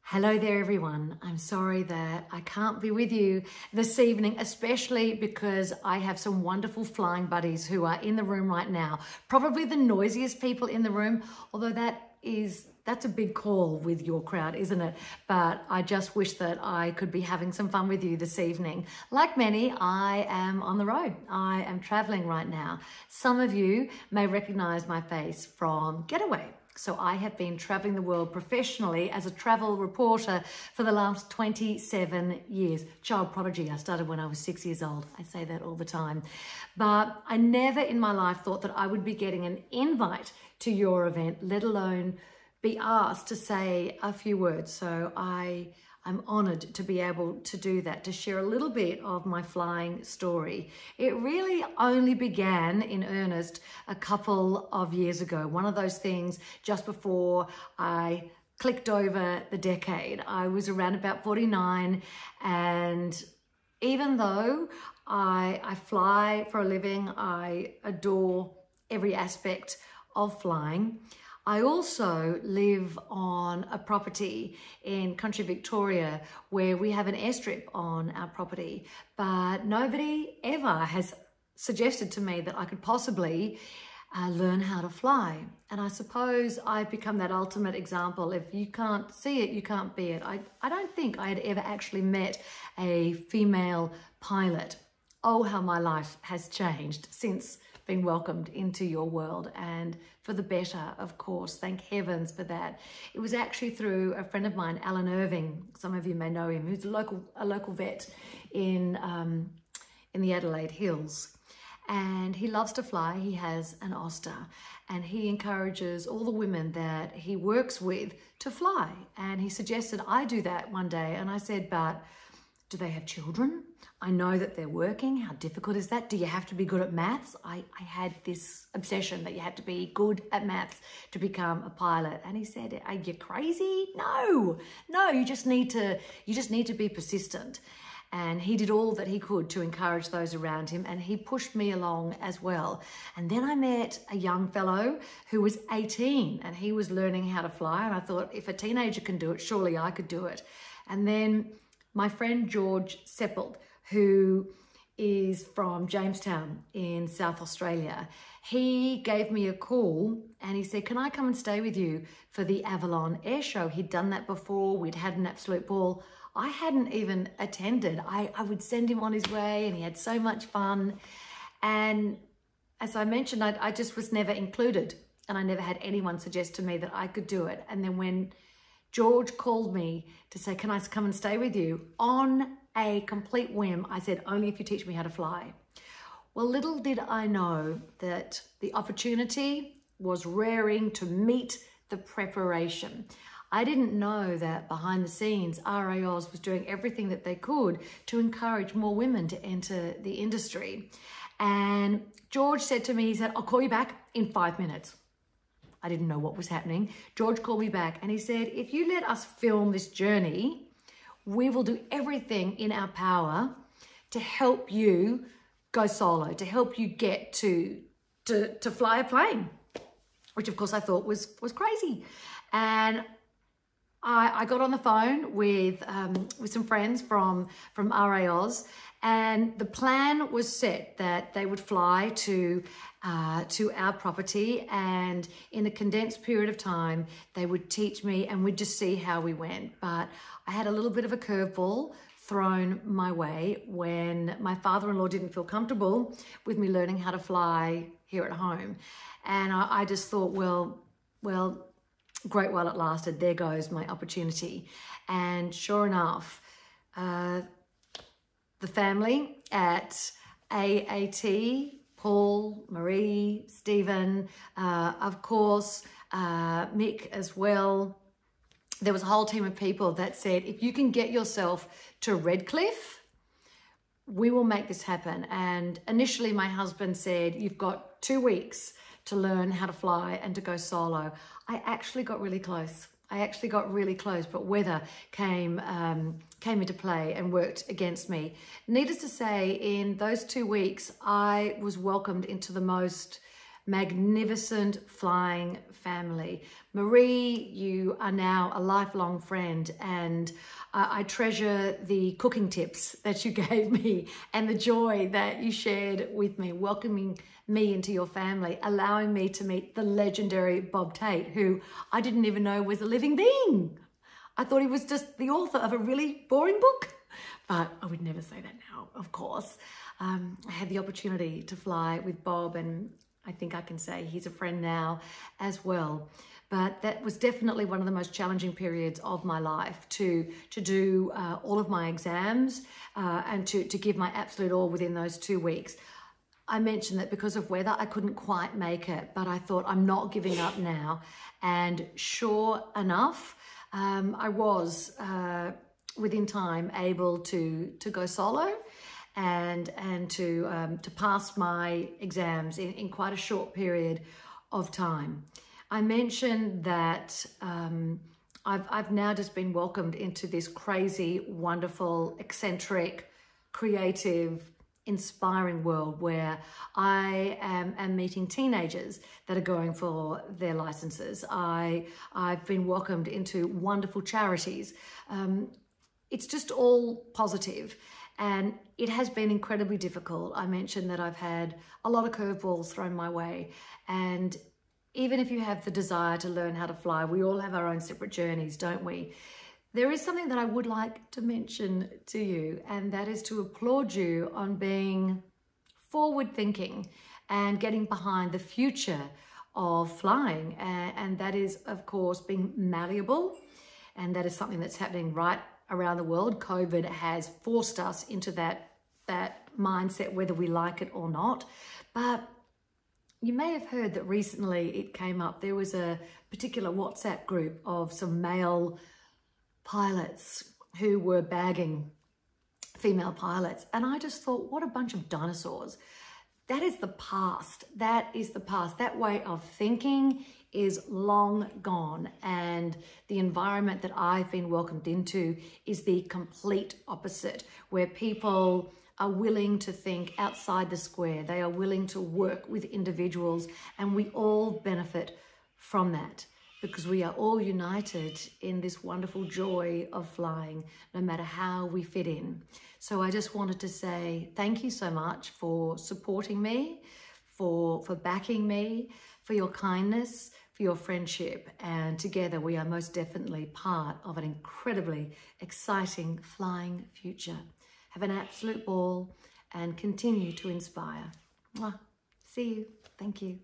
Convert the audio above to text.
Hello there everyone. I'm sorry that I can't be with you this evening, especially because I have some wonderful flying buddies who are in the room right now. Probably the noisiest people in the room, although that's a big call with your crowd, isn't it? But I just wish that I could be having some fun with you this evening. Like many, I am on the road. I am traveling right now. Some of you may recognize my face from Getaway. So I have been traveling the world professionally as a travel reporter for the last 27 years. Child prodigy, I started when I was 6 years old. I say that all the time. But I never in my life thought that I would be getting an invite to your event, let alone be asked to say a few words. So I'm honoured to be able to do that, to share a little bit of my flying story. It really only began in earnest a couple of years ago. One of those things just before I clicked over the decade. I was around about 49, and even though I fly for a living, I adore every aspect of flying, I also live on a property in country Victoria where we have an airstrip on our property, but nobody ever has suggested to me that I could possibly learn how to fly. And I suppose I've become that ultimate example. If you can't see it, you can't be it. I don't think I had ever actually met a female pilot. Oh, how my life has changed since being welcomed into your world, and for the better, of course. Thank heavens for that. It was actually through a friend of mine, Alan Irving. Some of you may know him. Who's a local vet in the Adelaide Hills, and he loves to fly. He has an Oster, and he encourages all the women that he works with to fly. And he suggested I do that one day, and I said, but do they have children? I know that they're working. How difficult is that? Do you have to be good at maths? I had this obsession that you had to be good at maths to become a pilot. And he said, are you crazy? No, you just need to be persistent. And he did all that he could to encourage those around him, and he pushed me along as well. And then I met a young fellow who was 18, and he was learning how to fly. And I thought, if a teenager can do it, surely I could do it. And then my friend George Seppelt, who is from Jamestown in South Australia, he gave me a call and he said, can I come and stay with you for the Avalon Air Show? He'd done that before. We'd had an absolute ball. I hadn't even attended. I would send him on his way, and he had so much fun. And as I mentioned, I just was never included, and I never had anyone suggest to me that I could do it. And then when George called me to say, can I come and stay with you? On a complete whim, I said, only if you teach me how to fly. Well, little did I know that the opportunity was raring to meet the preparation. I didn't know that behind the scenes, RAAus was doing everything that they could to encourage more women to enter the industry. And George said to me, he said, I'll call you back in 5 minutes. I didn't know what was happening. George called me back and he said, if you let us film this journey, we will do everything in our power to help you go solo, to help you get to fly a plane, which of course I thought was crazy. And I got on the phone with some friends from RAAus, and the plan was set that they would fly to our property, and in a condensed period of time, they would teach me and we'd just see how we went. But I had a little bit of a curveball thrown my way when my father-in-law didn't feel comfortable with me learning how to fly here at home. And I just thought, well, great while it lasted, there goes my opportunity. And sure enough, the family at AAT, Paul, Marie, Stephen, of course, Mick as well. There was a whole team of people that said, if you can get yourself to Redcliffe, we will make this happen. And initially my husband said, you've got 2 weeks to learn how to fly and to go solo. I actually got really close. But weather came into play and worked against me. Needless to say, in those 2 weeks, I was welcomed into the most magnificent flying family. Marie, you are now a lifelong friend, and I treasure the cooking tips that you gave me and the joy that you shared with me, welcoming me into your family, allowing me to meet the legendary Bob Tate, who I didn't even know was a living being. I thought he was just the author of a really boring book, but I would never say that now, of course. I had the opportunity to fly with Bob, and I think I can say he's a friend now as well. But that was definitely one of the most challenging periods of my life, to do all of my exams and to give my absolute all within those 2 weeks. I mentioned that because of weather, I couldn't quite make it, but I thought I'm not giving up now. And sure enough, I was within time able to go solo and to pass my exams in quite a short period of time. I mentioned that I've now just been welcomed into this crazy, wonderful, eccentric, creative, inspiring world where I am meeting teenagers that are going for their licenses. I've been welcomed into wonderful charities. It's just all positive, and it has been incredibly difficult. I mentioned that I've had a lot of curveballs thrown my way, and even if you have the desire to learn how to fly, we all have our own separate journeys, don't we? There is something that I would like to mention to you, and that is to applaud you on being forward-thinking and getting behind the future of flying. And that is, of course, being malleable. And that is something that's happening right around the world. COVID has forced us into that mindset, whether we like it or not. But you may have heard that recently it came up. There was a particular WhatsApp group of some male pilots who were bagging female pilots. And I just thought, what a bunch of dinosaurs. That is the past. That is the past. That way of thinking is long gone. And the environment that I've been welcomed into is the complete opposite, where people are willing to think outside the square. They are willing to work with individuals, and we all benefit from that because we are all united in this wonderful joy of flying, no matter how we fit in. So I just wanted to say thank you so much for supporting me, for backing me, for your kindness, for your friendship. And together we are most definitely part of an incredibly exciting flying future. Have an absolute ball and continue to inspire. Mwah. See you. Thank you.